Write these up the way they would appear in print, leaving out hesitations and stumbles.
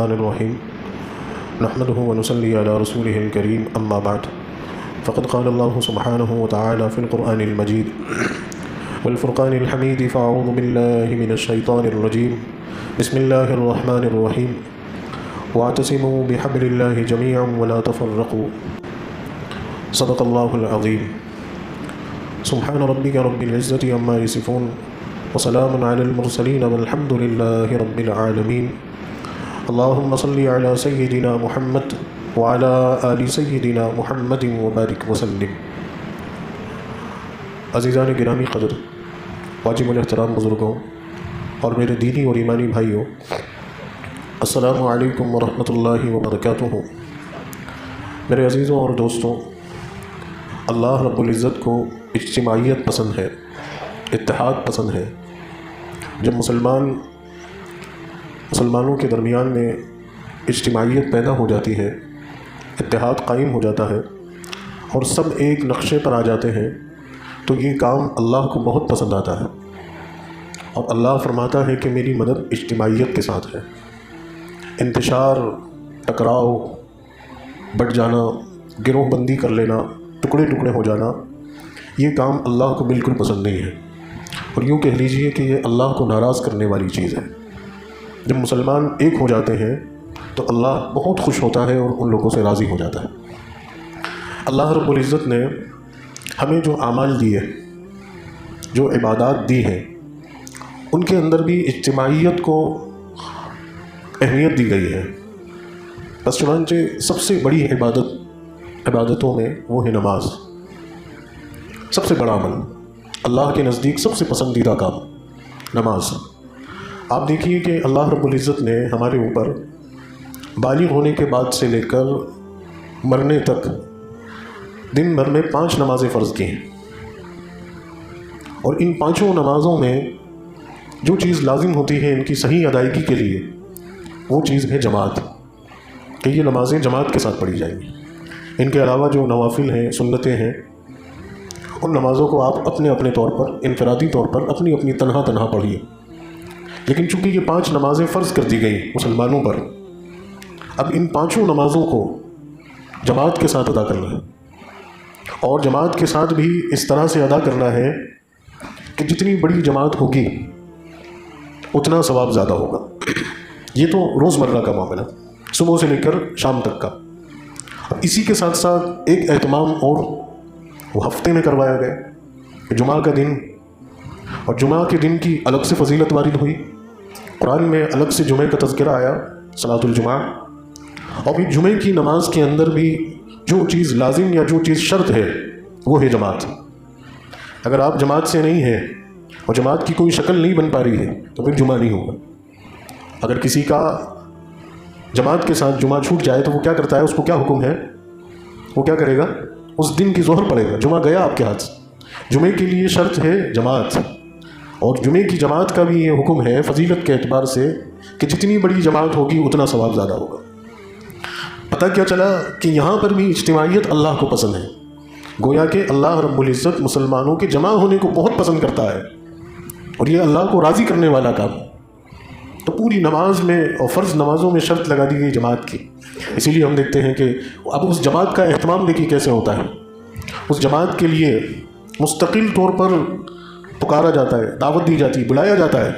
الرحمن الرحيم نحمده ونصلي على رسوله الكريم أما بعد فقد قال الله سبحانه وتعالى في القرآن المجيد والفرقان الحميد فأعوذ بالله من الشيطان الرجيم بسم الله الرحمن الرحيم واعتصموا بحبل الله جميعا ولا تفرقوا صدق الله العظيم سبحان ربك رب العزة عما يصفون وسلام على المرسلين والحمد لله رب العالمين اللهم صل على سيدنا محمد وعلى آل سيدنا محمد وبارك وسلم. عزیزان گرامی قدر، واجب الاحترام بزرگوں اور میرے دینی اور ایمانی بھائیوں، السلام علیکم ورحمۃ اللہ وبرکاتہ. میرے عزیزوں اور دوستوں، اللہ رب العزت کو اجتماعیت پسند ہے، اتحاد پسند ہے. جب مسلمانوں کے درمیان میں اجتماعیت پیدا ہو جاتی ہے، اتحاد قائم ہو جاتا ہے اور سب ایک نقشے پر آ جاتے ہیں، تو یہ کام اللہ کو بہت پسند آتا ہے. اور اللہ فرماتا ہے کہ میری مدد اجتماعیت کے ساتھ ہے. انتشار، ٹکراؤ، بٹ جانا، گروہ بندی کر لینا، ٹکڑے ٹکڑے ہو جانا، یہ کام اللہ کو بالکل پسند نہیں ہے. اور یوں کہہ لیجئے کہ یہ اللہ کو ناراض کرنے والی چیز ہے. جب مسلمان ایک ہو جاتے ہیں تو اللہ بہت خوش ہوتا ہے اور ان لوگوں سے راضی ہو جاتا ہے. اللہ رب العزت نے ہمیں جو اعمال دیے، جو عبادات دی ہیں، ان کے اندر بھی اجتماعیت کو اہمیت دی گئی ہے. بس چنانچہ سب سے بڑی عبادتوں میں وہ ہے نماز. سب سے بڑا عمل، اللہ کے نزدیک سب سے پسندیدہ کام نماز. آپ دیکھیے کہ اللہ رب العزت نے ہمارے اوپر بالغ ہونے کے بعد سے لے کر مرنے تک دن بھر میں 5 نمازیں فرض کی ہیں. اور ان 5 نمازوں میں جو چیز لازم ہوتی ہے ان کی صحیح ادائیگی کے لیے، وہ چیز ہے جماعت، کہ یہ نمازیں جماعت کے ساتھ پڑھی جائیں گی. ان کے علاوہ جو نوافل ہیں، سنتیں ہیں، ان نمازوں کو آپ اپنے اپنے طور پر، انفرادی طور پر اپنی اپنی تنہا پڑھیے. لیکن چونکہ یہ 5 نمازیں فرض کر دی گئی مسلمانوں پر، اب ان 5 نمازوں کو جماعت کے ساتھ ادا کرنا ہے. اور جماعت کے ساتھ بھی اس طرح سے ادا کرنا ہے کہ جتنی بڑی جماعت ہوگی اتنا ثواب زیادہ ہوگا. یہ تو روزمرہ کا معاملہ، صبح سے لے کر شام تک کا. اب اسی کے ساتھ ساتھ ایک اہتمام اور وہ ہفتے میں کروایا گیا کہ جمعہ کا دن، اور جمعہ کے دن کی الگ سے فضیلت وارد ہوئی. قرآن میں الگ سے جمعہ کا تذکرہ آیا، صلاۃ الجمعہ. اور پھر جمعہ کی نماز کے اندر بھی جو چیز لازم یا جو چیز شرط ہے وہ ہے جماعت. اگر آپ جماعت سے نہیں ہیں اور جماعت کی کوئی شکل نہیں بن پا رہی ہے تو پھر جمعہ نہیں ہوگا. اگر کسی کا جماعت کے ساتھ جمعہ چھوٹ جائے تو وہ کیا کرتا ہے، اس کو کیا حکم ہے، وہ کیا کرے گا، اس دن کی ظہر پڑے گا. جمعہ گیا آپ کے ہاتھ سے. جمعے کے لیے شرط ہے جماعت. اور جمعے کی جماعت کا بھی یہ حکم ہے فضیلت کے اعتبار سے کہ جتنی بڑی جماعت ہوگی اتنا ثواب زیادہ ہوگا. پتہ کیا چلا کہ یہاں پر بھی اجتماعیت اللہ کو پسند ہے. گویا کہ اللہ رب العزت مسلمانوں کے جمع ہونے کو بہت پسند کرتا ہے، اور یہ اللہ کو راضی کرنے والا کام. تو پوری نماز میں اور فرض نمازوں میں شرط لگا دی گئی جماعت کی. اسی لیے ہم دیکھتے ہیں کہ اب اس جماعت کا اہتمام دیکھیے کیسے ہوتا ہے. اس جماعت کے لیے مستقل طور پر پکارا جاتا ہے، دعوت دی جاتی ہے، بلایا جاتا ہے.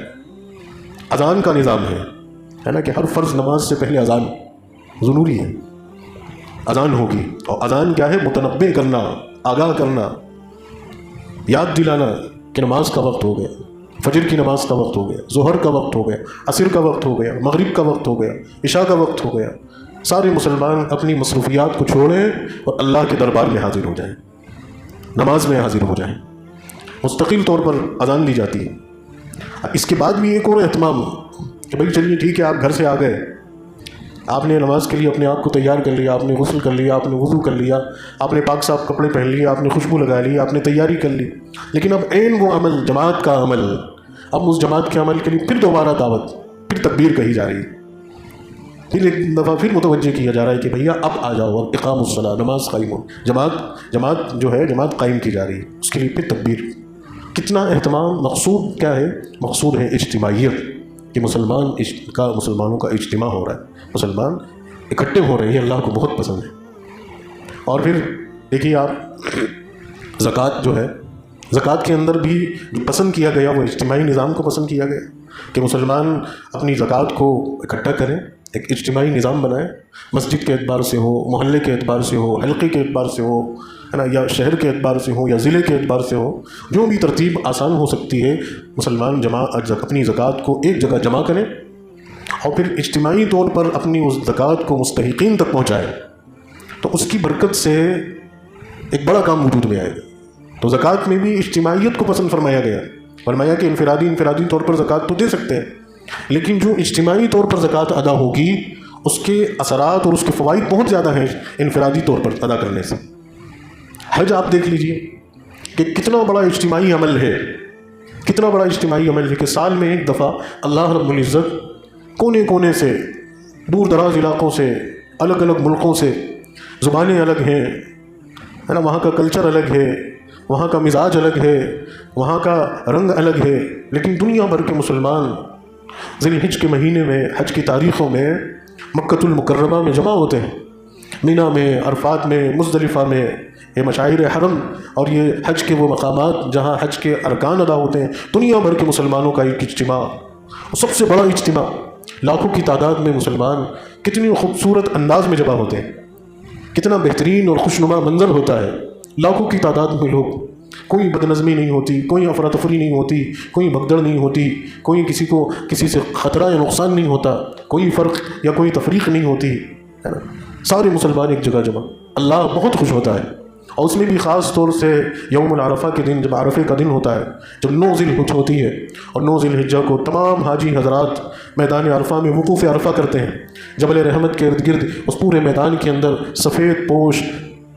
اذان کا نظام ہے نا، کہ ہر فرض نماز سے پہلے اذان ضروری ہے. اذان ہوگی، اور اذان کیا ہے، متنبع کرنا، آگاہ کرنا، یاد دلانا کہ نماز کا وقت ہو گیا، فجر کی نماز کا وقت ہو گیا، ظہر کا وقت ہو گیا، عصر کا وقت ہو گیا، مغرب کا وقت ہو گیا، عشاء کا وقت ہو گیا. سارے مسلمان اپنی مصروفیات کو چھوڑیں اور اللہ کے دربار میں حاضر ہو جائیں، نماز میں حاضر ہو جائیں. مستقل طور پر اذان دی جاتی ہے. اس کے بعد بھی ایک اور اہتمام کہ بھائی چلیے ٹھیک ہے، آپ گھر سے آ گئے، آپ نے نماز کے لیے اپنے آپ کو تیار کر لیا، آپ نے غسل کر لیا، آپ نے وضو کر لیا، آپ نے پاک صاف کپڑے پہن لیے، آپ نے خوشبو لگا لی، آپ نے تیاری کر لی. لیکن اب عین وہ عمل، جماعت کا عمل، اب اس جماعت کے عمل کے لیے پھر دوبارہ دعوت، پھر تکبیر کہی جا رہی ہے، پھر ایک دفعہ پھر متوجہ کیا جا رہا ہے کہ بھیا اب آ جاؤ، اب اقام الصلاۃ، نماز قائم ہو. جماعت جو ہے جماعت قائم کی جا رہی ہے، اس کے لیے پھر تکبیر. کتنا اہتمام. مقصود کیا ہے؟ مقصود ہے اجتماعیت. کہ مسلمانوں کا اجتماع ہو رہا ہے، مسلمان اکٹھے ہو رہے ہیں، یہ اللہ کو بہت پسند ہے۔ اور پھر دیکھیے آپ زکوٰۃ جو ہے، زکوٰۃ کے اندر بھی جو پسند کیا گیا وہ اجتماعی نظام کو پسند کیا گیا کہ مسلمان اپنی زکوٰۃ کو اکٹھا کریں، ایک اجتماعی نظام بنائیں، مسجد کے اعتبار سے ہو، محلے کے اعتبار سے ہو، حلقے کے اعتبار سے ہو، ہے نا، یا شہر کے اعتبار سے ہو، یا ضلع کے اعتبار سے ہو، جو بھی ترتیب آسان ہو سکتی ہے، مسلمان اپنی زکوٰۃ کو ایک جگہ جمع کریں اور پھر اجتماعی طور پر اپنی اس زکوٰۃ کو مستحقین تک پہنچائیں، تو اس کی برکت سے ایک بڑا کام وجود میں آئے گا۔ تو زکوٰۃ میں بھی اجتماعیت کو پسند فرمایا گیا، فرمایا کہ انفرادی طور پر زکوٰۃ تو دے سکتے ہیں، لیکن جو اجتماعی طور پر زکوٰۃ ادا ہوگی اس کے اثرات اور اس کے فوائد بہت زیادہ ہیں انفرادی طور پر ادا کرنے سے۔ حج آپ دیکھ لیجئے کہ کتنا بڑا اجتماعی عمل ہے، کتنا بڑا اجتماعی عمل ہے کہ سال میں ایک دفعہ اللہ رب العزت کونے کونے سے، دور دراز علاقوں سے، الگ الگ ملکوں سے، زبانیں الگ ہیں، ہے نا، وہاں کا کلچر الگ ہے، وہاں کا مزاج الگ ہے، وہاں کا رنگ الگ ہے، لیکن دنیا بھر کے مسلمان ذی الحج کے مہینے میں، حج کی تاریخوں میں مکۃ المکرمہ میں جمع ہوتے ہیں، مینا میں، عرفات میں، مزدلفہ میں، یہ مشاعر حرم اور یہ حج کے وہ مقامات جہاں حج کے ارکان ادا ہوتے ہیں، دنیا بھر کے مسلمانوں کا ایک اجتماع، سب سے بڑا اجتماع، لاکھوں کی تعداد میں مسلمان کتنی خوبصورت انداز میں جمع ہوتے ہیں، کتنا بہترین اور خوشنما منظر ہوتا ہے، لاکھوں کی تعداد میں لوگ، کوئی بدنظمی نہیں ہوتی، کوئی افراتفری نہیں ہوتی، کوئی بھگدڑ نہیں ہوتی، کوئی کسی کو کسی سے خطرہ یا نقصان نہیں ہوتا، کوئی فرق یا کوئی تفریق نہیں ہوتی، ہے نا، سارے مسلمان ایک جگہ جمع، اللہ بہت خوش ہوتا ہے۔ اور اس میں بھی خاص طور سے یوم العرفہ کے دن، جب عرفے کا دن ہوتا ہے، جب 9 ذی الحجہ ہوتی ہے، اور 9 ذی الحجہ کو تمام حاجی حضرات میدان عرفہ میں وقوف عرفہ کرتے ہیں، جبل رحمت کے ارد گرد اس پورے میدان کے اندر سفید پوش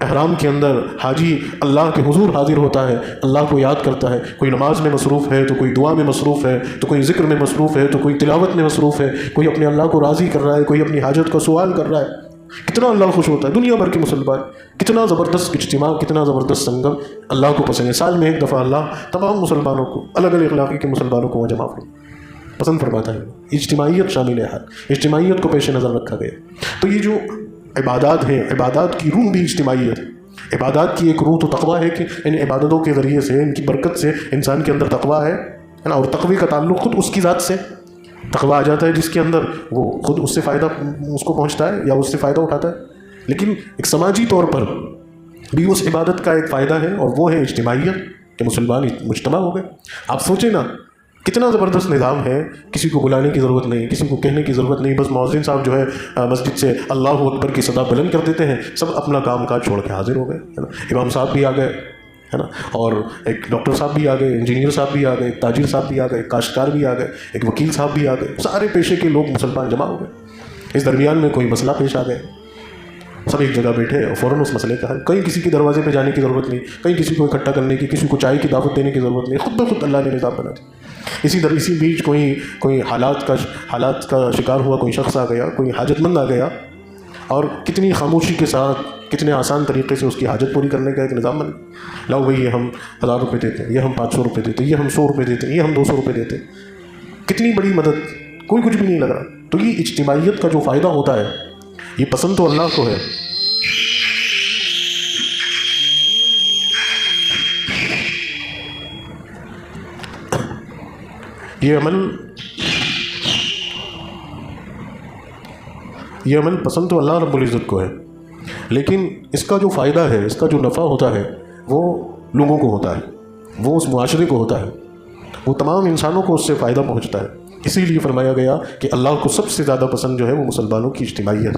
احرام کے اندر حاجی اللہ کے حضور حاضر ہوتا ہے، اللہ کو یاد کرتا ہے، کوئی نماز میں مصروف ہے تو کوئی دعا میں مصروف ہے، تو کوئی ذکر میں مصروف ہے، تو کوئی تلاوت میں مصروف ہے، کوئی اپنے اللہ کو راضی کر رہا ہے، کوئی اپنی حاجت کا سوال کر رہا ہے۔ کتنا اللہ خوش ہوتا ہے، دنیا بھر کے مسلمان، کتنا زبردست اجتماع، کتنا زبردست سنگم اللہ کو پسند ہے۔ سال میں ایک دفعہ اللہ تمام مسلمانوں کو، الگ الگ علاقے کے مسلمانوں کو وہ جمع پسند فرماتا ہے، اجتماعیت شامل ہے، اجتماعیت کو پیش نظر رکھا گیا۔ تو یہ جو عبادات ہیں، عبادات کی روح بھی اجتماعیت ہے، عبادات کی ایک روح تو تقویٰ ہے کہ ان عبادتوں کے ذریعے سے، ان کی برکت سے انسان کے اندر تقویٰ ہے نا، اور تقوی کا تعلق خود اس کی ذات سے، تقویٰ آ جاتا ہے جس کے اندر، وہ خود اس سے فائدہ اس کو پہنچتا ہے یا اس سے فائدہ اٹھاتا ہے۔ لیکن ایک سماجی طور پر بھی اس عبادت کا ایک فائدہ ہے، اور وہ ہے اجتماعیت، کہ مسلمان مجتمع ہو گئے۔ آپ سوچیں نا کتنا زبردست نظام ہے، کسی کو بلانے کی ضرورت نہیں، کسی کو کہنے کی ضرورت نہیں، بس مؤذن صاحب جو ہے مسجد سے اللہ اکبر کی صدا بلند کر دیتے ہیں، سب اپنا کام کاج چھوڑ کے حاضر ہو گئے، ہے نا، امام صاحب بھی آ گئے، ہے نا، اور ایک ڈاکٹر صاحب بھی آ گئے، انجینئر صاحب بھی آ گئے، ایک تاجر صاحب بھی آ گئے، ایک کاشتکار بھی آ گئے، ایک وکیل صاحب بھی آ گئے، سارے پیشے کے لوگ مسلمان جمع ہو گئے۔ اس درمیان میں کوئی مسئلہ پیش آ گئے، سب ایک جگہ بیٹھے اور فوراً اس مسئلے کا حل، کہیں کسی کے دروازے پہ جانے کی ضرورت نہیں، کہیں کسی کو اکٹھا کرنے کی، کسی کو چائے کی دعوت دینے کی ضرورت نہیں، خود بخود اللہ نے نظام بنا دیا۔ اسی بیچ کوئی حالات کا شکار ہوا، کوئی شخص آ گیا، کوئی حاجت مند آ گیا، اور کتنی خاموشی کے ساتھ، کتنے آسان طریقے سے اس کی حاجت پوری کرنے کا ایک نظام بنا۔ لاؤ بھائی، یہ ہم 1000 روپے دیتے ہیں، یہ ہم 500 روپے دیتے ہیں، یہ ہم 100 روپے دیتے ہیں، یہ ہم 200 روپے دیتے ہیں، کتنی بڑی مدد، کوئی کچھ بھی نہیں لگ رہا۔ تو یہ اجتماعیت کا جو فائدہ ہوتا ہے، یہ پسند تو اللہ کو ہے۔ یہ عمل پسند تو اللہ رب العزت کو ہے، لیکن اس کا جو فائدہ ہے، اس کا جو نفع ہوتا ہے، وہ لوگوں کو ہوتا ہے، وہ اس معاشرے کو ہوتا ہے، وہ تمام انسانوں کو اس سے فائدہ پہنچتا ہے۔ اسی لیے فرمایا گیا کہ اللہ کو سب سے زیادہ پسند جو ہے وہ مسلمانوں کی اجتماعیت۔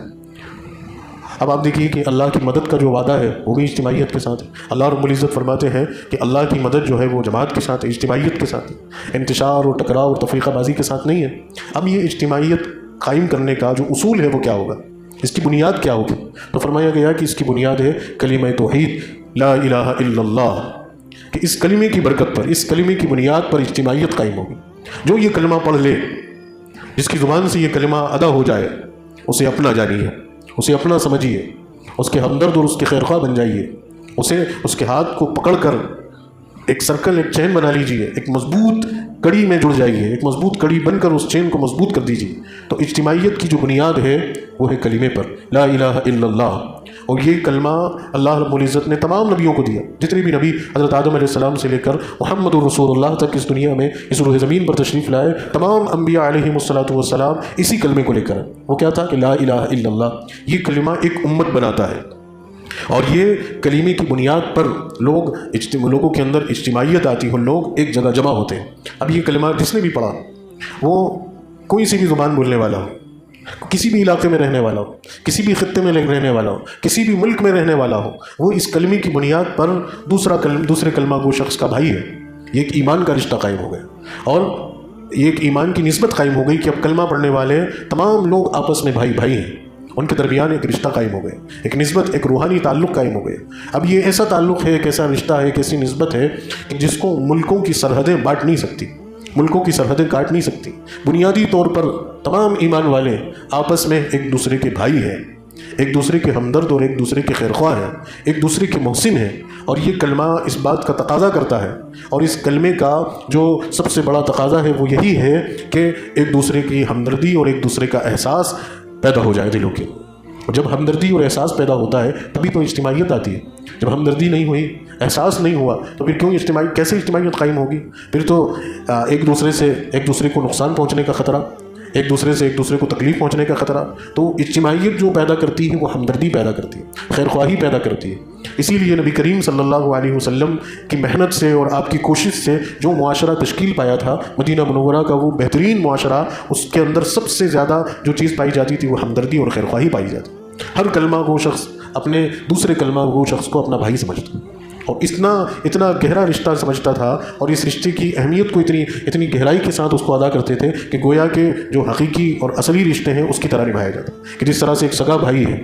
اب آپ دیکھیے کہ اللہ کی مدد کا جو وعدہ ہے وہ بھی اجتماعیت کے ساتھ ہے۔ اللہ رب العزت فرماتے ہیں کہ اللہ کی مدد جو ہے وہ جماعت کے ساتھ ہے، اجتماعیت کے ساتھ ہے، انتشار اور ٹکراؤ اور تفریقہ بازی کے ساتھ نہیں ہے۔ اب یہ اجتماعیت قائم کرنے کا جو اصول ہے وہ کیا ہوگا، اس کی بنیاد کیا ہوگی؟ تو فرمایا گیا کہ اس کی بنیاد ہے کلمہ توحید لا الہ الا اللہ، کہ اس کلمے کی برکت پر، اس کلمے کی بنیاد پر اجتماعیت قائم ہوگی۔ جو یہ کلمہ پڑھ لے، جس کی زبان سے یہ کلمہ ادا ہو جائے، اسے اپنا جانیے، اسے اپنا سمجھیے، اس کے ہمدرد اور اس کے خیرخواہ بن جائیے، اس کے ہاتھ کو پکڑ کر ایک سرکل، ایک چین بنا لیجئے، ایک مضبوط کڑی میں جڑ جائیے، ایک مضبوط کڑی بن کر اس چین کو مضبوط کر دیجیے۔ تو اجتماعیت کی جو بنیاد ہے وہ ہے کلمے پر، لا الہ الا اللہ۔ اور یہ کلمہ اللہ رب العزت نے تمام نبیوں کو دیا، جتنے بھی نبی حضرت آدم علیہ السلام سے لے کر محمد الرسول اللہ تک اس دنیا میں اس روح زمین پر تشریف لائے، تمام انبیاء علیہم الصلاۃ والسلام اسی کلمے کو لے کر۔ وہ کیا تھا کہ لا الہ الا اللہ۔ یہ کلمہ ایک امت بناتا ہے، اور یہ کلمے کی بنیاد پر لوگوں کے اندر اجتماعیت آتی ہے، لوگ ایک جگہ جمع ہوتے ہیں۔ اب یہ کلمہ جس نے بھی پڑھا، وہ کوئی سی بھی زبان بولنے والا ہو، کسی بھی علاقے میں رہنے والا ہو، کسی بھی خطے میں رہنے والا ہو، کسی بھی ملک میں رہنے والا ہو، وہ اس کلمے کی بنیاد پر دوسرے کلمہ گو شخص کا بھائی ہے۔ یہ ایک ایمان کا رشتہ قائم ہو گیا، اور یہ ایک ایمان کی نسبت قائم ہو گئی کہ اب کلمہ پڑھنے والے تمام لوگ آپس میں بھائی بھائی ہیں، ان کے درمیان ایک رشتہ قائم ہو گیا، ایک نسبت، ایک روحانی تعلق قائم ہو گیا۔ اب یہ ایسا تعلق ہے، ایک ایسا رشتہ ہے، ایک ایسی نسبت ہے کہ جس کو ملکوں کی سرحدیں بانٹ نہیں سکتی، ملکوں کی سرحدیں کاٹ نہیں سکتی۔ بنیادی طور پر تمام ایمان والے آپس میں ایک دوسرے کے بھائی ہیں، ایک دوسرے کے ہمدرد اور ایک دوسرے کے خیرخواہ ہیں، ایک دوسرے کے محسن ہیں۔ اور یہ کلمہ اس بات کا تقاضا کرتا ہے، اور اس کلمے کا جو سب سے بڑا تقاضا ہے وہ یہی ہے کہ ایک دوسرے کی ہمدردی اور ایک دوسرے کا احساس پیدا ہو جائے دلوں کے۔ جب ہمدردی اور احساس پیدا ہوتا ہے تبھی تو اجتماعیت آتی ہے۔ جب ہمدردی نہیں ہوئی، احساس نہیں ہوا، تو پھر کیسے اجتماعیت قائم ہوگی؟ پھر تو ایک دوسرے کو نقصان پہنچنے کا خطرہ، ایک دوسرے کو تکلیف پہنچنے کا خطرہ۔ تو اجتماعیت جو پیدا کرتی ہے وہ ہمدردی پیدا کرتی ہے، خیرخواہی پیدا کرتی ہے۔ اسی لیے نبی کریم صلی اللہ علیہ وسلم کی محنت سے اور آپ کی کوشش سے جو معاشرہ تشکیل پایا تھا مدینہ منورہ کا، وہ بہترین معاشرہ، اس کے اندر سب سے زیادہ جو چیز پائی جاتی تھی وہ ہمدردی اور خیرخواہی پائی جاتی۔ ہر کلمہ گو شخص اپنے دوسرے کلمہ گو شخص کو اپنا بھائی سمجھتا، اور اتنا گہرا رشتہ سمجھتا تھا، اور اس رشتے کی اہمیت کو اتنی گہرائی کے ساتھ اس کو ادا کرتے تھے کہ گویا کہ جو حقیقی اور اصلی رشتے ہیں اس کی طرح نبھایا جاتا، کہ جس طرح سے ایک سگا بھائی ہے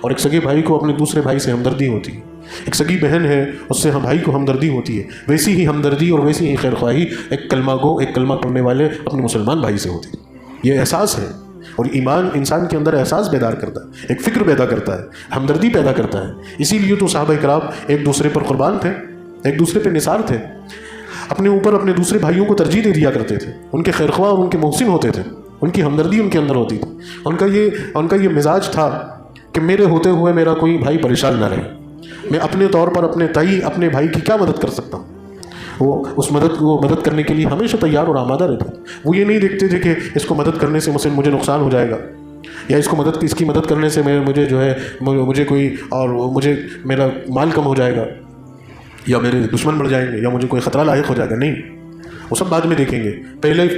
اور ایک سگے بھائی کو اپنے دوسرے بھائی سے ہمدردی ہوتی ہے، ایک سگی بہن ہے اس سے بھائی کو ہمدردی ہوتی ہے، ویسی ہی ہمدردی اور ویسی ہی خیرخواہی ایک کلمہ پڑھنے والے اپنے مسلمان بھائی سے ہوتی ہے۔ یہ احساس ہے، اور ایمان انسان کے اندر احساس بیدار کرتا ہے، ایک فکر پیدا کرتا ہے، ہمدردی پیدا کرتا ہے۔ اسی لیے تو صحابہ کرام ایک دوسرے پر قربان تھے، ایک دوسرے پہ نثار تھے، اپنے اوپر اپنے دوسرے بھائیوں کو ترجیح دے دیا کرتے تھے، ان کے خیرخواہ اور ان کے محسن ہوتے تھے، ان کی ہمدردی ان کے اندر ہوتی تھی۔ ان کا یہ مزاج تھا کہ میرے ہوتے ہوئے میرا کوئی بھائی پریشان نہ رہے، میں اپنے طور پر اپنے بھائی کی کیا مدد کر سکتا ہوں۔ وہ اس مدد کرنے کے لیے ہمیشہ تیار اور آمادہ رہتے تھے۔ وہ یہ نہیں دیکھتے تھے کہ اس کو مدد کرنے سے مجھے نقصان ہو جائے گا، یا اس کی مدد کرنے سے مجھے میرا مال کم ہو جائے گا، یا میرے دشمن بڑھ جائیں گے، یا مجھے کوئی خطرہ لاحق ہو جائے گا۔ نہیں، وہ سب بعد میں دیکھیں گے۔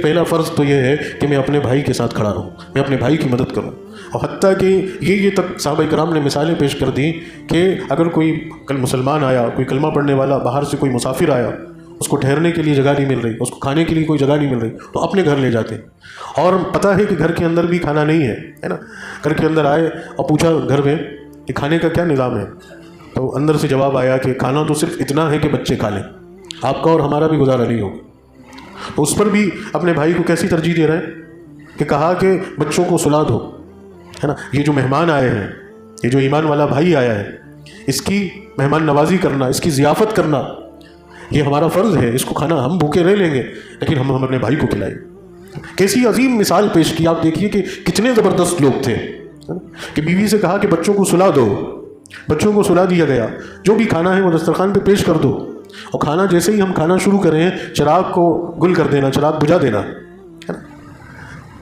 پہلا فرض تو یہ ہے کہ میں اپنے بھائی کے ساتھ کھڑا رہوں، میں اپنے بھائی کی مدد کروں۔ اور حتیٰ کہ یہ تک صحابہ کرام نے مثالیں پیش کر دیں کہ اگر کوئی مسلمان آیا، کوئی کلمہ پڑھنے والا باہر سے کوئی مسافر آیا، اس کو ٹھہرنے کے لیے جگہ نہیں مل رہی، اس کو کھانے کے لیے کوئی جگہ نہیں مل رہی، تو اپنے گھر لے جاتے، اور پتہ ہے کہ گھر کے اندر بھی کھانا نہیں ہے نا۔ گھر کے اندر آئے اور پوچھا گھر میں کہ کھانے کا کیا نظام ہے، تو اندر سے جواب آیا کہ کھانا تو صرف اتنا ہے کہ بچے کھا لیں، آپ کا اور ہمارا بھی گزارا نہیں ہوگا۔ تو اس پر بھی اپنے بھائی کو کیسی ترجیح دے رہے ہیں کہ کہا کہ بچوں کو سلا دو، ہے نا۔ یہ جو مہمان آئے ہیں، یہ جو ایمان والا بھائی آیا ہے، اس کی مہمان نوازی کرنا، اس کی ضیافت کرنا، یہ ہمارا فرض ہے۔ اس کو کھانا ہم بھوکے رہ لیں گے لیکن ہم اپنے بھائی کو کھلائیں۔ کیسی عظیم مثال پیش کی۔ آپ دیکھیے کہ کتنے زبردست لوگ تھے کہ بیوی سے کہا کہ بچوں کو سلا دو، بچوں کو سلا دیا گیا، جو بھی کھانا ہے وہ دسترخوان پہ پیش کر دو، اور کھانا جیسے ہی ہم کھانا شروع کریں چراغ کو گل کر دینا، چراغ بجھا دینا، ہے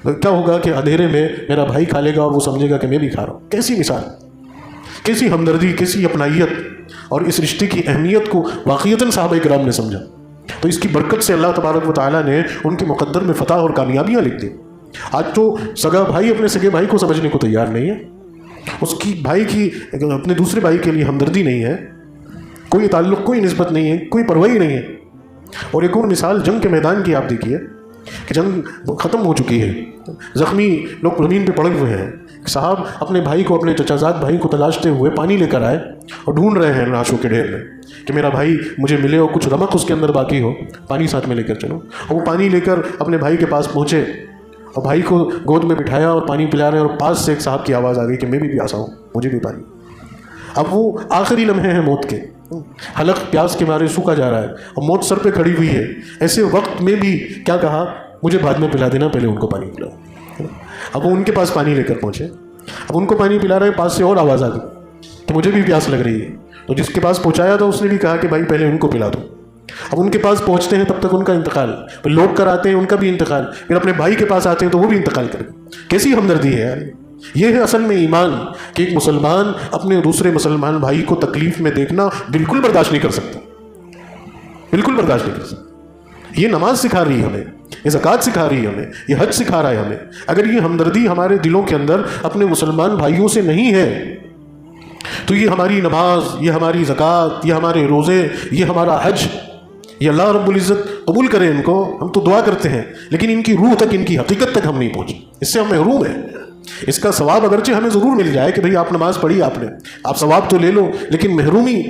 نا۔ کیا ہوگا کہ اندھیرے میں میرا بھائی کھا لے گا اور وہ سمجھے گا کہ میں بھی کھا رہا ہوں۔ کیسی مثال، کیسی ہمدردی، کیسی اپنائیت، اور اس رشتے کی اہمیت کو واقعتاً صحابہ کرام نے سمجھا۔ تو اس کی برکت سے اللہ تبارک و تعالیٰ نے ان کے مقدر میں فتح اور کامیابیاں لکھ دی۔ آج تو سگا بھائی اپنے سگے بھائی کو سمجھنے کو تیار نہیں ہے، اس کی بھائی کی اپنے دوسرے بھائی کے لیے ہمدردی نہیں ہے، کوئی تعلق، کوئی نسبت نہیں ہے، کوئی پرواہی نہیں ہے۔ اور ایک اور مثال جنگ کے میدان کی آپ دیکھیے کہ جنگ ختم ہو چکی ہے، زخمی لوگ زمین پہ پڑے ہوئے ہیں، صاحب اپنے بھائی کو، اپنے چچا زاد بھائی کو تلاشتے ہوئے پانی لے کر آئے اور ڈھونڈ رہے ہیں لاشوں کے ڈھیر میں کہ میرا بھائی مجھے ملے اور کچھ رمق اس کے اندر باقی ہو، پانی ساتھ میں لے کر چلو۔ اور وہ پانی لے کر اپنے بھائی کے پاس پہنچے اور بھائی کو گود میں بٹھایا اور پانی پلا رہے ہیں، اور پاس سے ایک صاحب کی آواز آ گئی کہ میں بھی پیاسا ہوں، مجھے بھی پانی۔ اب وہ آخری لمحے ہیں موت کے، حلق پیاس کے مارے سوکھا جا رہا ہے اور موت سر پہ کھڑی ہوئی ہے، ایسے وقت میں بھی کیا کہا؟ مجھے بعد میں پلا دینا، پہلے ان کو پانی پلاؤ۔ اب وہ ان کے پاس پانی لے کر پہنچے، اب ان کو پانی پلا رہے ہیں، پاس سے اور آواز آ گئی کہ مجھے بھی پیاس لگ رہی ہے، تو جس کے پاس پہنچایا تھا اس نے بھی کہا کہ بھائی پہلے ان کو پلا دو۔ اب ان کے پاس پہنچتے ہیں، تب تک ان کا انتقال، پھر لوٹ کر آتے ہیں، ان کا بھی انتقال، پھر اپنے بھائی کے پاس آتے ہیں تو وہ بھی انتقال کر گئے۔ کیسی ہمدردی ہے یار! یہ ہے اصل میں ایمان، کہ ایک مسلمان اپنے دوسرے مسلمان بھائی کو تکلیف میں دیکھنا بالکل برداشت نہیں کر سکتا، بالکل برداشت نہیں کر سکتا۔ یہ نماز سکھا رہی ہے ہمیں، یہ زکوٰۃ سکھا رہی ہے ہمیں، یہ حج سکھا رہا ہے ہمیں۔ اگر یہ ہمدردی ہمارے دلوں کے اندر اپنے مسلمان بھائیوں سے نہیں ہے تو یہ ہماری نماز، یہ ہماری زکوٰۃ، یہ ہمارے روزے، یہ ہمارا حج، یہ اللہ رب العزت قبول کرے ان کو، ہم تو دعا کرتے ہیں، لیکن ان کی روح تک، ان کی حقیقت تک ہم نہیں پہنچے، اس سے ہم محروم ہیں۔ اس کا ثواب اگرچہ ہمیں ضرور مل جائے کہ بھئی آپ نماز پڑھی، آپ نے، آپ ثواب تو لے لو، لیکن محرومی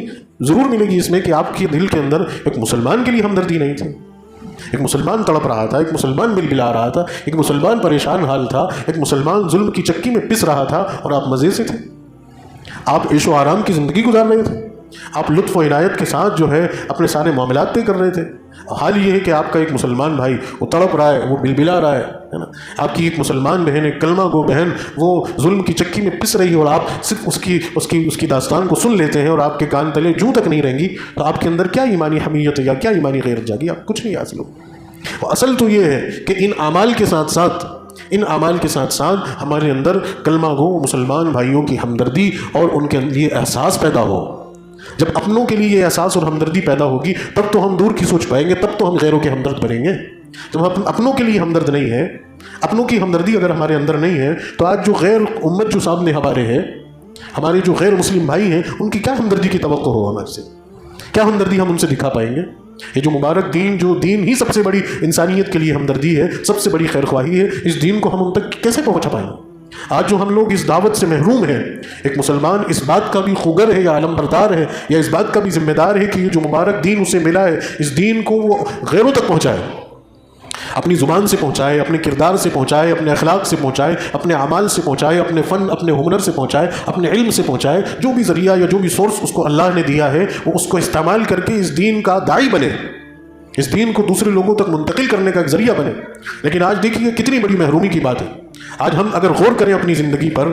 ضرور ملے گی اس میں کہ آپ کے دل کے اندر ایک مسلمان کے لیے ہمدردی نہیں تھی، ایک مسلمان تڑپ رہا تھا، ایک مسلمان بل بلا رہا تھا، ایک مسلمان پریشان حال تھا، ایک مسلمان ظلم کی چکی میں پس رہا تھا، اور آپ مزے سے تھے، آپ عیش و آرام کی زندگی گزار رہے تھے، آپ لطف و عنایت کے ساتھ جو ہے اپنے سارے معاملات طے کر رہے تھے۔ حال یہ ہے کہ آپ کا ایک مسلمان بھائی وہ تڑپ رہا ہے، وہ بلبلا رہا ہے نا، آپ کی ایک مسلمان بہن، ایک کلمہ گو بہن، وہ ظلم کی چکی میں پس رہی ہے، اور آپ صرف اس کی داستان کو سن لیتے ہیں اور آپ کے کان تلے جوں تک نہیں رہیں گی، تو آپ کے اندر کیا ایمانی حمیت یا کیا ایمانی غیرت جاگی؟ آپ کچھ نہیں حاصل ہو۔ اصل تو یہ ہے کہ ان اعمال کے ساتھ ساتھ ہمارے اندر کلمہ گو مسلمان بھائیوں کی ہمدردی اور ان کے لیے احساس پیدا ہو۔ جب اپنوں کے لیے یہ احساس اور ہمدردی پیدا ہوگی تب تو ہم دور کی سوچ پائیں گے، تب تو ہم غیروں کے ہمدرد بنیں گے۔ جب ہم اپنوں کے لیے ہمدرد نہیں ہے، اپنوں کی ہمدردی اگر ہمارے اندر نہیں ہے، تو آج جو غیر امت جو سامنے ہمارے ہیں، ہمارے جو غیر مسلم بھائی ہیں، ان کی کیا ہمدردی کی توقع ہو ہمارے سے؟ کیا ہمدردی ہم ان سے دکھا پائیں گے؟ یہ جو مبارک دین، جو دین ہی سب سے بڑی انسانیت کے لیے ہمدردی ہے، سب سے بڑی خیر خواہی ہے، اس دین کو ہم ان تک کیسے پہنچا پائیں گے؟ آج جو ہم لوگ اس دعوت سے محروم ہیں، ایک مسلمان اس بات کا بھی خوگر ہے یا علم بردار ہے یا اس بات کا بھی ذمہ دار ہے کہ یہ جو مبارک دین اسے ملا ہے، اس دین کو وہ غیروں تک پہنچائے، اپنی زبان سے پہنچائے، اپنے کردار سے پہنچائے، اپنے اخلاق سے پہنچائے، اپنے اعمال سے پہنچائے، اپنے فن، اپنے ہنر سے پہنچائے، اپنے علم سے پہنچائے، جو بھی ذریعہ یا جو بھی سورس اس کو اللہ نے دیا ہے، وہ اس کو استعمال کر کے اس دین کا داعی بنے، اس دین کو دوسرے لوگوں تک منتقل کرنے کا ایک ذریعہ بنے۔ لیکن آج دیکھیے کتنی بڑی محرومی کی بات ہے۔ آج ہم اگر غور کریں اپنی زندگی پر،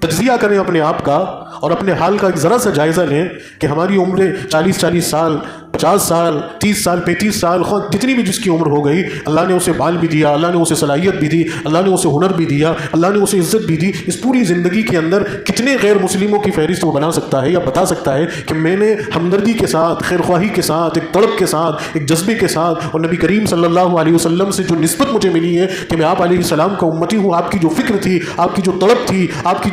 تجزیہ کریں اپنے آپ کا اور اپنے حال کا ایک ذرا سا جائزہ لیں کہ ہماری عمریں 40 سال، 50 سال، 30 سال، 35 سال، جتنی بھی جس کی عمر ہو گئی، اللہ نے اسے بال بھی دیا، اللہ نے اسے صلاحیت بھی دی، اللہ نے اسے ہنر بھی دیا، اللہ نے اسے عزت بھی دی۔ اس پوری زندگی کے اندر کتنے غیر مسلموں کی فہرست وہ بنا سکتا ہے یا بتا سکتا ہے کہ میں نے ہمدردی کے ساتھ، خیر خواہی کے ساتھ، ایک تڑپ کے ساتھ، ایک جذبے کے ساتھ، اور نبی کریم صلی اللہ علیہ وسلم سے جو نسبت مجھے ملی ہے کہ میں آپ علیہ السلام کا امتی ہوں، آپ کی جو فکر تھی، آپ کی جو تڑپ تھی، آپ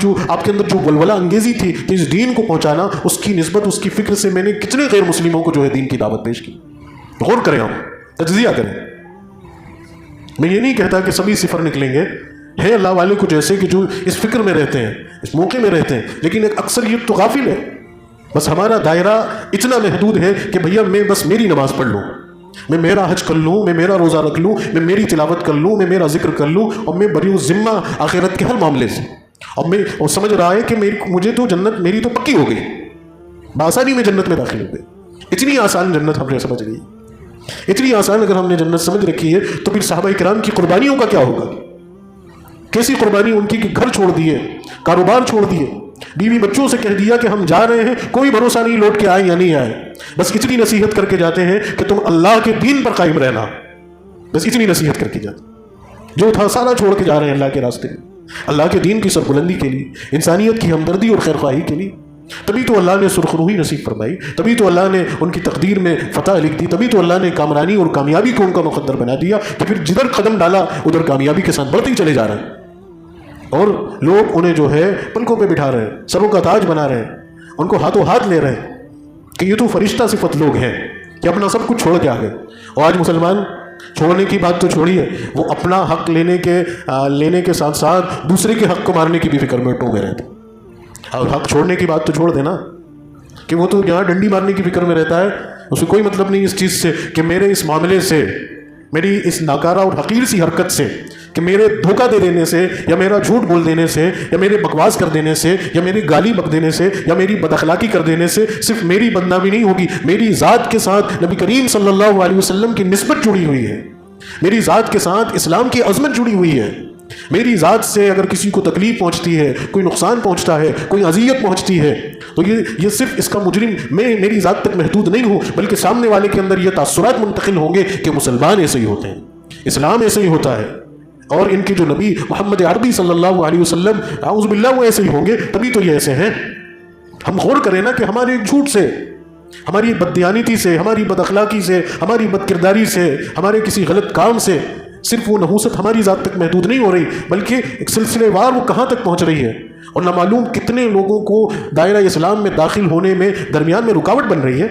کے اندر جو ولولہ انگیزی تھی کہ اس دین کو پہنچانا، اس کی نسبت، اس کی فکر سے میں نے کتنے غیر مسلموں کو جو ہے دین کی دعوت پیش کی۔ غور کریں، ہم تجزیہ کریں۔ میں یہ نہیں کہتا کہ سبھی صفر نکلیں گے، ہے اللہ والے کو جیسے کہ جو اس فکر میں رہتے ہیں، اس موقع میں رہتے ہیں، لیکن ایک اکثریت تو غافل ہے۔ بس ہمارا دائرہ اتنا محدود ہے کہ بھیا میں بس میری نماز پڑھ لوں، میں میرا حج کر لوں، میں میرا روزہ رکھ لوں، میں میری تلاوت کر لوں، میں میرا ذکر کر لوں، اور میں بری ذمہ آخرت کے ہر معاملے سے، اور سمجھ رہا ہے کہ مجھے تو جنت میری تو پکی ہو گئی، بآسانی میں جنت میں داخل ہو گئے۔ اتنی آسان جنت ہم نے سمجھ لی، اتنی آسان اگر ہم نے جنت سمجھ رکھی ہے تو پھر صحابہ کرام کی قربانیوں کا کیا ہوگا؟ کیسی قربانی ان کی کہ گھر چھوڑ دیے، کاروبار چھوڑ دیے، بیوی بچوں سے کہہ دیا کہ ہم جا رہے ہیں، کوئی بھروسہ نہیں لوٹ کے آئے یا نہیں آئے، بس اتنی نصیحت کر کے جاتے ہیں کہ تم اللہ کے دین پر قائم رہنا، بس اتنی نصیحت کر کے جاتے، جو تھا سارا چھوڑ کے جا رہے ہیں اللہ کے راستے میں، اللہ کے دین کی سربلندی کے لیے، انسانیت کی ہمدردی اور خیر خواہی کے لیے۔ تبھی تو اللہ نے سرخروئی نصیب فرمائی، تبھی تو اللہ نے ان کی تقدیر میں فتح لکھ دی، تبھی تو اللہ نے کامرانی اور کامیابی کو ان کا مقدر بنا دیا کہ پھر جدھر قدم ڈالا ادھر کامیابی کے ساتھ بڑھتے ہی چلے جا رہے ہیں، اور لوگ انہیں جو ہے پلکوں پہ بٹھا رہے ہیں، سروں کا تاج بنا رہے ہیں، ان کو ہاتھوں ہاتھ لے رہے ہیں کہ یہ تو فرشتہ صفت لوگ ہیں کہ اپنا سب کچھ چھوڑ کے آ گئے۔ اور آج مسلمان چھوڑنے کی بات تو چھوڑیے، وہ اپنا حق لینے کے ساتھ ساتھ دوسرے کے حق کو مارنے کی بھی فکر میں ٹوگے رہتے ہیں۔ اور حق چھوڑنے کی بات تو چھوڑ دینا کہ وہ تو یہاں ڈنڈی مارنے کی فکر میں رہتا ہے، اسے کوئی مطلب نہیں اس چیز سے کہ میرے اس معاملے سے، میری اس ناکارہ اور حقیر سی حرکت سے کہ میرے دھوکہ دے دینے سے یا میرا جھوٹ بول دینے سے یا میرے بکواس کر دینے سے یا میری گالی بک دینے سے یا میری بد اخلاقی کر دینے سے صرف میری بدنامی نہیں ہوگی، میری ذات کے ساتھ نبی کریم صلی اللہ علیہ وسلم کی نسبت جڑی ہوئی ہے، میری ذات کے ساتھ اسلام کی عظمت جڑی ہوئی ہے۔ میری ذات سے اگر کسی کو تکلیف پہنچتی ہے، کوئی نقصان پہنچتا ہے، کوئی اذیت پہنچتی ہے، تو یہ صرف اس کا مجرم میں میری ذات تک محدود نہیں ہوں، بلکہ سامنے والے کے اندر یہ تاثرات منتقل ہوں گے کہ مسلمان ایسے ہی ہوتے ہیں، اسلام ایسے ہی ہوتا ہے، اور ان کے جو نبی محمد عربی صلی اللہ علیہ وسلم اعوذ باللہ وہ ایسے ہی ہوں گے، تبھی تو یہ ایسے ہیں۔ ہم غور کریں نا کہ ہمارے ایک جھوٹ سے، ہماری بددیانتی سے، ہماری بد اخلاقی سے، ہماری بد کرداری سے، ہمارے کسی غلط کام سے صرف وہ نحوست ہماری ذات تک محدود نہیں ہو رہی، بلکہ ایک سلسلے وار وہ کہاں تک پہنچ رہی ہے، اور نہ معلوم کتنے لوگوں کو دائرہ اسلام میں داخل ہونے میں درمیان میں رکاوٹ بن رہی ہے۔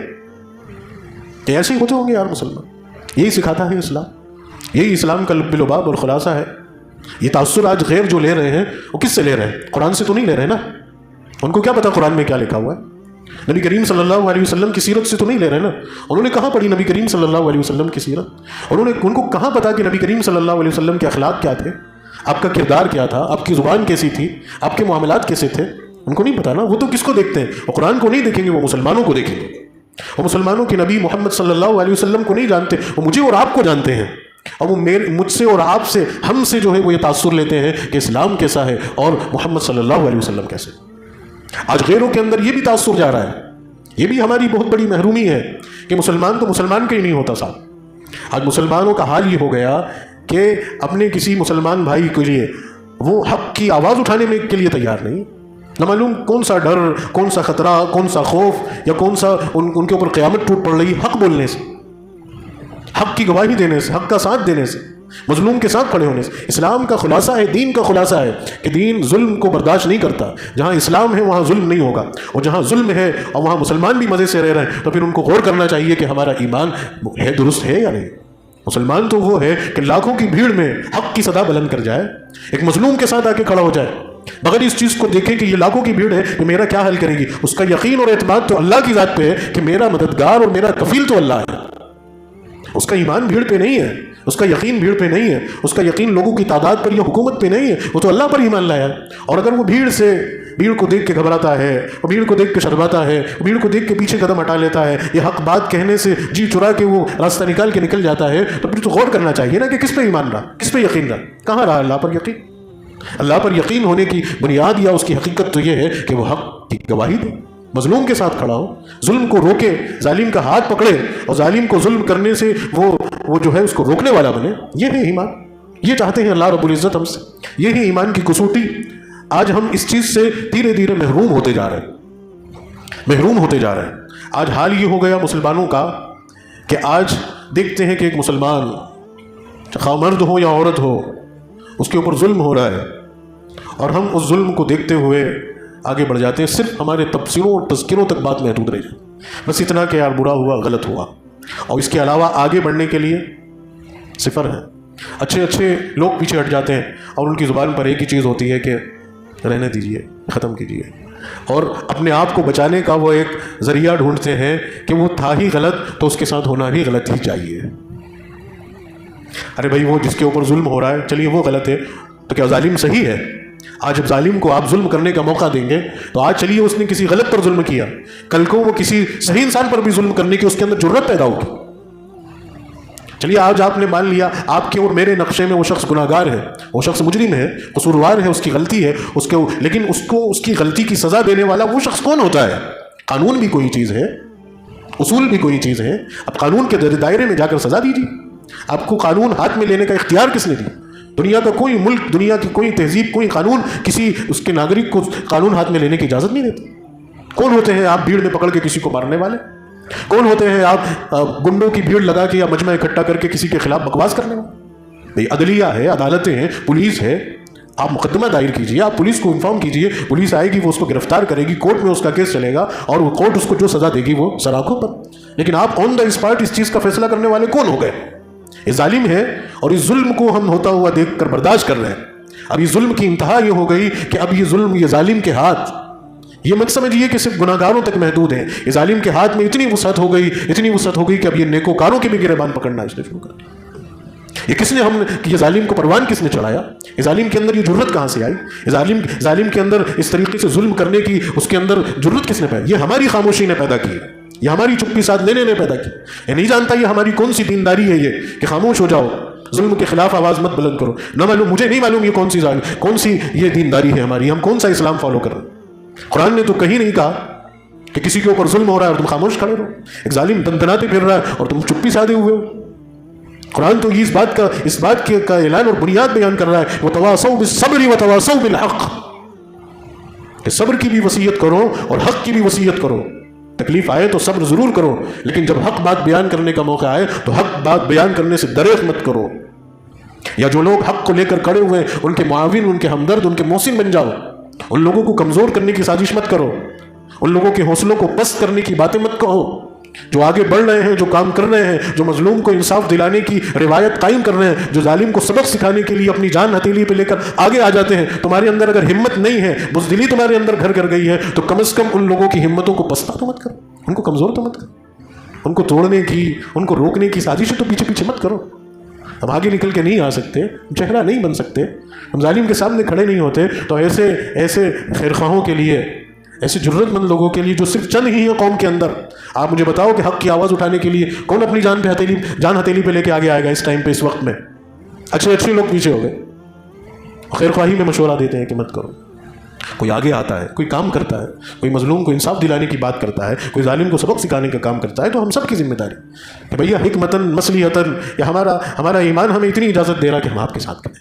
کہ ایسے ہی ہوتے ہوں گے یار مسلمان، یہی سکھاتا ہے اسلام، یہی اسلام کا لب لباب اور خلاصہ ہے۔ یہ تاثر آج غیر جو لے رہے ہیں وہ کس سے لے رہے ہیں؟ قرآن سے تو نہیں لے رہے نا، ان کو کیا پتا قرآن میں کیا لکھا ہوا ہے؟ نبی کریم صلی اللہ علیہ وسلم کی سیرت سے تو نہیں لے رہے نا، انہوں نے کہاں پڑھی نبی کریم صلی اللہ علیہ وسلم کی سیرت؟ ان کو کہاں پتا کہ نبی کریم صلی اللہ علیہ وسلم کے اخلاق کیا تھے، آپ کا کردار کیا تھا، آپ کی زبان کیسی تھی، آپ کے معاملات کیسے تھے؟ ان کو نہیں پتا نا۔ وہ تو کس کو دیکھتے ہیں؟ وہ قرآن کو نہیں دیکھیں گے، وہ مسلمانوں کو دیکھیں گے۔ وہ مسلمانوں کے نبی محمد صلی اللہ علیہ وسلم کو نہیں جانتے، وہ مجھے اور آپ کو جانتے ہیں، اور وہ مجھ سے اور آپ سے، ہم سے جو ہے وہ یہ تاثر لیتے ہیں کہ اسلام کیسا ہے اور محمد صلی اللہ علیہ وسلم کیسے۔ آج غیروں کے اندر یہ بھی تاثر جا رہا ہے، یہ بھی ہماری بہت بڑی محرومی ہے کہ مسلمان تو مسلمان کا ہی نہیں ہوتا صاحب۔ آج مسلمانوں کا حال یہ ہو گیا کہ اپنے کسی مسلمان بھائی کے لیے وہ حق کی آواز اٹھانے میں کے لیے تیار نہیں، نہ معلوم کون سا ڈر، کون سا خطرہ، کون سا خوف، یا کون سا ان کے اوپر قیامت ٹوٹ پڑ رہی حق بولنے سے، حق کی گواہی دینے سے، حق کا ساتھ دینے سے، مظلوم کے ساتھ کھڑے ہونے سے۔ اسلام کا خلاصہ ہے، دین کا خلاصہ ہے کہ دین ظلم کو برداشت نہیں کرتا۔ جہاں اسلام ہے وہاں ظلم نہیں ہوگا، اور جہاں ظلم ہے اور وہاں مسلمان بھی مزے سے رہ رہے ہیں تو پھر ان کو غور کرنا چاہیے کہ ہمارا ایمان ہے، درست ہے یا نہیں۔ مسلمان تو وہ ہے کہ لاکھوں کی بھیڑ میں حق کی صدا بلند کر جائے، ایک مظلوم کے ساتھ آ کے کھڑا ہو جائے، مگر اس چیز کو دیکھیں کہ یہ لاکھوں کی بھیڑ ہے کہ میرا کیا حل کرے گی۔ اس کا یقین اور اعتماد تو اللہ کی ذات پہ ہے کہ میرا مددگار اور میرا کفیل تو اللہ ہے۔ اس کا ایمان بھیڑ پہ نہیں ہے، اس کا یقین بھیڑ پہ نہیں ہے، اس کا یقین لوگوں کی تعداد پر یا حکومت پہ نہیں ہے، وہ تو اللہ پر ایمان لایا ہے۔ اور اگر وہ بھیڑ کو دیکھ کے گھبراتا ہے، وہ بھیڑ کو دیکھ کے شرماتا ہے، وہ بھیڑ کو دیکھ کے پیچھے قدم ہٹا لیتا ہے، یہ حق بات کہنے سے جی چرا کے وہ راستہ نکال کے نکل جاتا ہے، تو پھر تو غور کرنا چاہیے نا کہ کس پہ ایمان رہا، کس پہ یقین رہا، کہاں رہا اللہ پر یقین؟ اللہ پر یقین ہونے کی بنیاد یا اس کی حقیقت تو یہ ہے کہ وہ حق کی گواہی دے، مظلوم کے ساتھ کھڑا ہو، ظلم کو روکے، ظالم کا ہاتھ پکڑے اور ظالم کو ظلم کرنے سے وہ جو ہے اس کو روکنے والا بنے۔ یہ ہے ایمان، یہ چاہتے ہیں اللہ رب العزت ہم سے، یہ ہے ایمان کی کسوٹی۔ آج ہم اس چیز سے دھیرے دھیرے محروم ہوتے جا رہے ہیں۔ آج حال یہ ہو گیا مسلمانوں کا کہ آج دیکھتے ہیں کہ ایک مسلمان خواہ مرد ہو یا عورت ہو، اس کے اوپر ظلم ہو رہا ہے، اور ہم اس ظلم کو دیکھتے ہوئے آگے بڑھ جاتے ہیں، صرف ہمارے تبصروں اور تذکروں تک بات محدود رہ جائے، بس اتنا کہ یار برا ہوا، غلط ہوا، اور اس کے علاوہ آگے بڑھنے کے لیے صفر ہے۔ اچھے لوگ پیچھے ہٹ جاتے ہیں اور ان کی زبان پر ایک ہی چیز ہوتی ہے کہ رہنے دیجئے، ختم کیجئے، اور اپنے آپ کو بچانے کا وہ ایک ذریعہ ڈھونڈتے ہیں کہ وہ تھا ہی غلط تو اس کے ساتھ ہونا بھی غلط ہی چاہیے۔ ارے بھائی وہ جس کے اوپر ظلم ہو رہا ہے، چلیے وہ غلط ہے تو کیا ظالم صحیح ہے؟ آج جب ظالم کو آپ ظلم کرنے کا موقع دیں گے تو آج چلیے اس نے کسی غلط پر ظلم کیا، کل کو وہ کسی صحیح انسان پر بھی ظلم کرنے کی اس کے اندر جرأت پیدا ہوگی۔ چلیے آج آپ نے مان لیا آپ کے اور میرے نقشے میں وہ شخص گناہگار ہے، وہ شخص مجرم ہے، قصوروار ہے، اس کی غلطی ہے، لیکن اس کو اس کی غلطی کی سزا دینے والا وہ شخص کون ہوتا ہے؟ قانون بھی کوئی چیز ہے، اصول بھی کوئی چیز ہے۔ اب قانون کے دائرے میں جا کر سزا دیجیے۔ آپ کو قانون ہاتھ میں لینے کا اختیار کس نے دیا؟ دنیا کا کوئی ملک، دنیا کی کوئی تہذیب، کوئی قانون کسی اس کے ناگرک کو قانون ہاتھ میں لینے کی اجازت نہیں دیتا۔ کون ہوتے ہیں آپ بھیڑ میں پکڑ کے کسی کو مارنے والے؟ کون ہوتے ہیں آپ گنڈوں کی بھیڑ لگا کے یا مجمع اکٹھا کر کے کسی کے خلاف بکواس کرنے والے؟ بھئی عدلیہ ہے، عدالتیں ہیں، پولیس ہے، آپ مقدمہ دائر کیجئے، آپ پولیس کو انفارم کیجئے، پولیس آئے گی، وہ اس کو گرفتار کرے گی، کورٹ میں اس کا کیس چلے گا اور وہ کورٹ اس کو جو سزا دے گی وہ سراخوں پر۔ لیکن آپ آن دا اسپاٹ اس چیز کا فیصلہ کرنے والے کون ہو گئے؟ یہ ظالم ہے، اور اس ظلم کو ہم ہوتا ہوا دیکھ کر برداشت کر رہے ہیں۔ اب اس ظلم کی انتہا یہ ہو گئی کہ اب یہ ظلم، یہ ظالم کے ہاتھ، یہ مت سمجھیے کہ صرف گناہگاروں تک محدود ہیں، یہ ظالم کے ہاتھ میں اتنی وسعت ہو گئی کہ اب یہ نیکوکاروں کے بھی گریبان پکڑنا اس نے شروع کر دیا۔ یہ کس نے یہ ظالم کو پروان کس نے چڑھایا؟ یہ ظالم کے اندر یہ جرت کہاں سے آئی؟ یہ ظالم کے اندر اس طریقے سے ظلم کرنے کی اس کے اندر جرت کس نے پیدا؟ یہ ہماری خاموشی نے پیدا کی، یہ ہماری چپی ساتھ لینے نے پیدا کی۔ یہ نہیں جانتا یہ ہماری کون سی دینداری ہے یہ کہ خاموش ہو جاؤ، ظلم کے خلاف آواز مت بلند کرو۔ نہ معلوم، مجھے نہیں معلوم یہ کون سی یہ دینداری ہے ہماری، ہم کون سا اسلام فالو کر رہے ہیں۔ قرآن نے تو کہیں نہیں کہا کہ کسی کے اوپر ظلم ہو رہا ہے اور تم خاموش کھڑے رہو، ایک ظالم دندناتے پھر رہا ہے اور تم چپی سادے ہوئے ہو۔ قرآن تو اس بات کا اعلان اور بنیاد بیان کر رہا ہے، وَتَوَاصَوْا بِالصَّبْرِ وَتَوَاصَوْا بِالْحَقِّ، کہ صبر کی بھی وصیت کرو اور حق کی بھی وصیت کرو۔ تکلیف آئے تو صبر ضرور کرو، لیکن جب حق بات بیان کرنے کا موقع آئے تو حق بات بیان کرنے سے دریغ مت کرو، یا جو لوگ حق کو لے کر کھڑے ہوئے ان کے معاون، ان کے ہمدرد، ان کے محسن بن جاؤ۔ ان لوگوں کو کمزور کرنے کی سازش مت کرو، ان لوگوں کے حوصلوں کو پست کرنے کی باتیں مت کہو۔ جو آگے بڑھ رہے ہیں، جو کام کر رہے ہیں، جو مظلوم کو انصاف دلانے کی روایت قائم کر رہے ہیں، جو ظالم کو سبق سکھانے کے لیے اپنی جان ہتھیلی پہ لے کر آگے آ جاتے ہیں، تمہارے اندر اگر ہمت نہیں ہے، بزدلی تمہارے اندر گھر کر گئی ہے، تو کم از کم ان لوگوں کی ہمتوں کو پستہ تو مت کرو، ان کو کمزور تو مت کرو، ان کو توڑنے کی، ان کو روکنے کی سازشیں تو پیچھے پیچھے مت کرو۔ ہم آگے نکل کے نہیں آ سکتے، چہرہ نہیں بن سکتے، ہم ظالم کے سامنے کھڑے نہیں ہوتے، تو ایسے خیرخواہوں کے لیے، ایسے جرت مند لوگوں کے لیے جو صرف چند ہی ہیں قوم کے اندر، آپ مجھے بتاؤ کہ حق کی آواز اٹھانے کے لیے کون اپنی جان ہتھیلی پہ لے کے آگے آئے گا اس ٹائم پہ، اس وقت میں؟ اچھے لوگ پیچھے ہو گئے، خیرخواہی میں مشورہ دیتے ہیں کہ مت کرو۔ کوئی آگے آتا ہے، کوئی کام کرتا ہے، کوئی مظلوم کو انصاف دلانے کی بات کرتا ہے، کوئی ظالم کو سبق سکھانے کا کام کرتا ہے، تو ہم سب کی ذمہ داری کہ بھیا حکمتاً مصلحتاً، یا ہمارا ایمان ہمیں اتنی اجازت دے رہا کہ ہم آپ کے ساتھ کریں،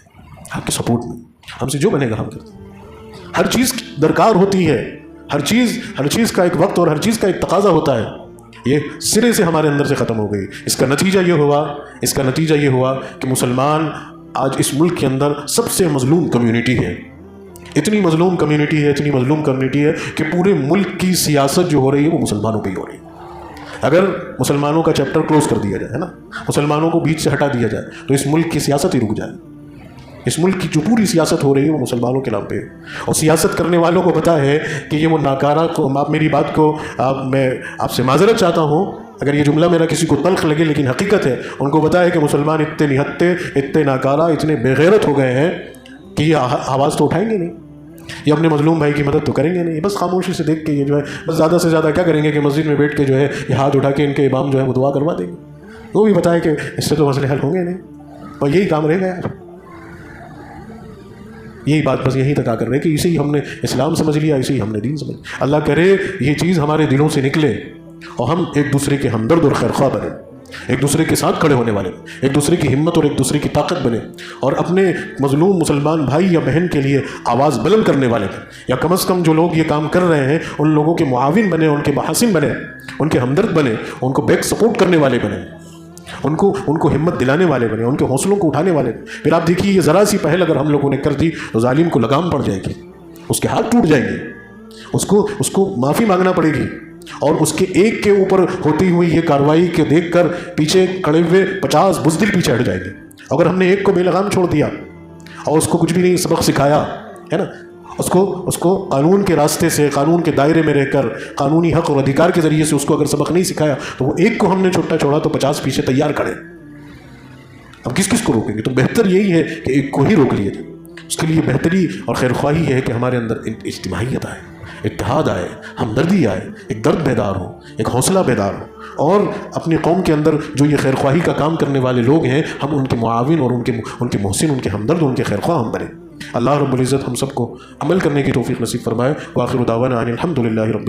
آپ کے سپورٹ میں، ہم سے جو بنے گا ہم کرتے ہیں۔ ہر چیز درکار ہوتی ہے، ہر چیز کا ایک وقت اور ہر چیز کا ایک تقاضا ہوتا ہے، یہ سرے سے ہمارے اندر سے ختم ہو گئی۔ اس کا نتیجہ یہ ہوا کہ مسلمان آج اس ملک کے اندر سب سے مظلوم کمیونٹی ہے، اتنی مظلوم کمیونٹی ہے کہ پورے ملک کی سیاست جو ہو رہی ہے وہ مسلمانوں پہ ہی ہو رہی ہے۔ اگر مسلمانوں کا چیپٹر کلوز کر دیا جائے، ہے نا، مسلمانوں کو بیچ سے ہٹا دیا جائے، تو اس ملک کی سیاست ہی رک جائے۔ اس ملک کی جو پوری سیاست ہو رہی ہے وہ مسلمانوں کے نام پہ ہے، اور سیاست کرنے والوں کو پتہ ہے کہ یہ وہ ناکارہ کو، آپ میری بات کو، میں آپ سے معذرت چاہتا ہوں اگر یہ جملہ میرا کسی کو تلخ لگے، لیکن حقیقت ہے، ان کو پتہ ہے کہ مسلمان اتنے نہتے، اتنے ناکارہ، اتنے بے غیرت ہو گئے ہیں کہ یہ آواز تو اٹھائیں گے نہیں، یہ اپنے مظلوم بھائی کی مدد تو کریں گے نہیں، بس خاموشی سے دیکھ کے یہ جو ہے بس زیادہ سے زیادہ کیا کریں گے کہ مسجد میں بیٹھ کے جو ہے یہ ہاتھ اٹھا کے ان کے امام جو ہے وہ دعا کروا دیں گے، وہ بھی بتائے کہ اس سے تو مسئلے حل ہوں گے نہیں، اور یہی کام رہے گا یار۔ یہی بات بس یہیں تک آ کر رہے کہ اسی ہی ہم نے اسلام سمجھ لیا، اسی ہی ہم نے دین سمجھ لیا۔ اللہ کرے یہ چیز ہمارے دلوں سے نکلے اور ہم ایک دوسرے کے ہمدرد اور خیرخواہ بنے، ایک دوسرے کے ساتھ کھڑے ہونے والے، ایک دوسرے کی ہمت اور ایک دوسرے کی طاقت بنے، اور اپنے مظلوم مسلمان بھائی یا بہن کے لیے آواز بلند کرنے والے بنے، یا کم از کم جو لوگ یہ کام کر رہے ہیں ان لوگوں کے معاون بنے، ان کے محاسن بنے، ان کے ہمدرد بنے، ان کو بیک سپورٹ کرنے والے بنے، ان کو ہمت دلانے والے بنے، ان کے حوصلوں کو اٹھانے والے بنے۔ پھر آپ دیکھیے یہ ذرا سی پہل اگر ہم لوگوں نے کر دی تو ظالم کو لگام پڑ جائے گی، اس کے ہاتھ ٹوٹ جائیں گے، اس کو معافی مانگنا پڑے گی، اور اس کے ایک کے اوپر ہوتی ہوئی یہ کارروائی کے دیکھ کر پیچھے کھڑے ہوئے 50 بزدل پیچھے ہٹ جائیں گے۔ اگر ہم نے ایک کو بے لگام چھوڑ دیا اور اس کو کچھ بھی نہیں سبق سکھایا، ہے نا، اس کو قانون کے راستے سے، قانون کے دائرے میں رہ کر، قانونی حق اور ادھیکار کے ذریعے سے اس کو اگر سبق نہیں سکھایا، تو وہ ایک کو ہم نے چھوٹا چھوڑا تو 50 پیچھے تیار کھڑے۔ اب کس کو روکیں گے؟ تو بہتر یہی ہے کہ ایک کو ہی روک لیے جائے۔ اس کے لیے بہتری اور خیرخواہی ہے کہ ہمارے اندر اجتماعیت آئے، اتحاد آئے، ہمدردی آئے، ایک درد بیدار ہو، ایک حوصلہ بیدار ہو، اور اپنی قوم کے اندر جو یہ خیرخواہی کا کام کرنے والے لوگ ہیں ہم ان کے معاون اور ان کے محسن، ان کے ہمدرد، ان کے خیرخواہ ہم بنیں۔ اللہ رب العزت ہم سب کو عمل کرنے کی توفیق نصیب فرمائے۔ وآخر دعوانا ان الحمد للہ رب العالمین۔